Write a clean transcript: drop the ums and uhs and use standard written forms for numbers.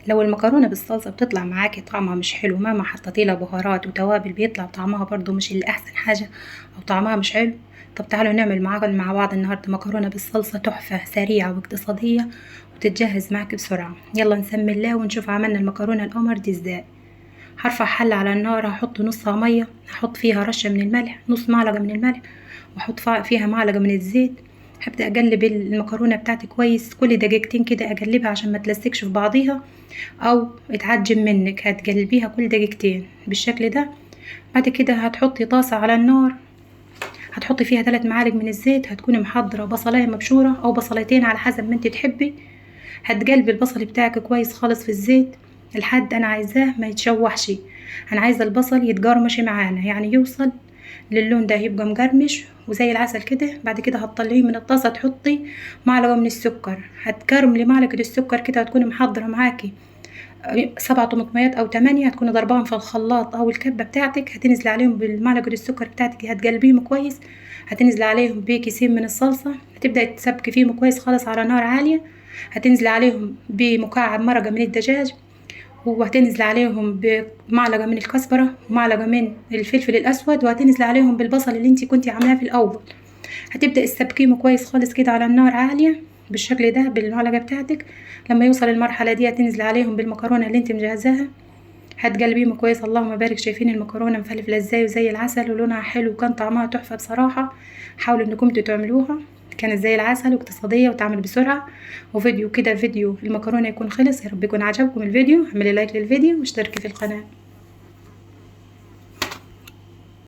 لو المكرونة بالصلصة بتطلع معاكي طعمها مش حلو مهما حطيتي لها بهارات وتوابل، بيطلع طعمها برضو مش اللي احسن حاجة او طعمها مش حلو. طب تعالوا نعمل مع بعض النهاردة مكرونة بالصلصة تحفة سريعة واقتصادية وتتجهز معاكي بسرعة. يلا نسمي الله ونشوف عملنا المكرونة القمر دي ازاي. هرفع حلة على النار، هحط نصها مية، هحط فيها رشة من الملح، نص معلقة من الملح، واحط فيها معلقة من الزيت. هبدأ اقلب المكرونة بتاعتي كويس، كل دقيقتين كده اقلبها عشان ما تلزقش في بعضيها او اتعجن منك. هتقلبيها كل دقيقتين بالشكل ده. بعد كده هتحطي طاسة على النار، هتحطي فيها 3 معالق من الزيت، هتكوني محضرة بصلاية مبشورة او بصلتين على حسب ما انت تحبي. هتقلبي البصل بتاعك كويس خالص في الزيت لحد انا عايزاه ما يتشوحش. انا عايزه البصل يتقرمش معانا، يعني يوصل للون ده، يبقى مقرمش وزي العسل كده. بعد كده هتطلعيه من الطاسه، تحطي معلقه من السكر، هتكرملي معلقه السكر كده. هتكوني محضره معاكي 7 طماطميات او 8، هتكوني ضرباهم في الخلاط او الكبه بتاعتك. هتنزلي عليهم بالمعلقه السكر بتاعتك، هتقلبيهم كويس. هتنزلي عليهم بكيسين من الصلصه، هتبداي تسبكي فيهم كويس خالص على نار عاليه. هتنزلي عليهم بمكعب مرقه من الدجاج، وهتنزل عليهم بمعلقة من الكزبرة ومعلقة من الفلفل الأسود، وهتنزل عليهم بالبصل اللي انتي كنتي عاملاه في الأول. هتبدأ تسبكيهم كويس خالص كده على النار عالية بالشكل ده بالمعلقة بتاعتك. لما يوصل المرحلة دي هتنزل عليهم بالمكرونة اللي انتي مجهزاها، هتقلبيهم كويس. اللهم بارك، شايفين المكرونة مفلفلة ازاي وزي العسل ولونها حلو وكان طعمها تحفة بصراحة. حاولوا انكم تعملوها، كانت زي العسل واقتصادية وتعمل بسرعة. وفيديو كده، فيديو المكرونة يكون خلص. يا رب يكون عجبكم الفيديو، اعملي لايك للفيديو واشتركي في القناة.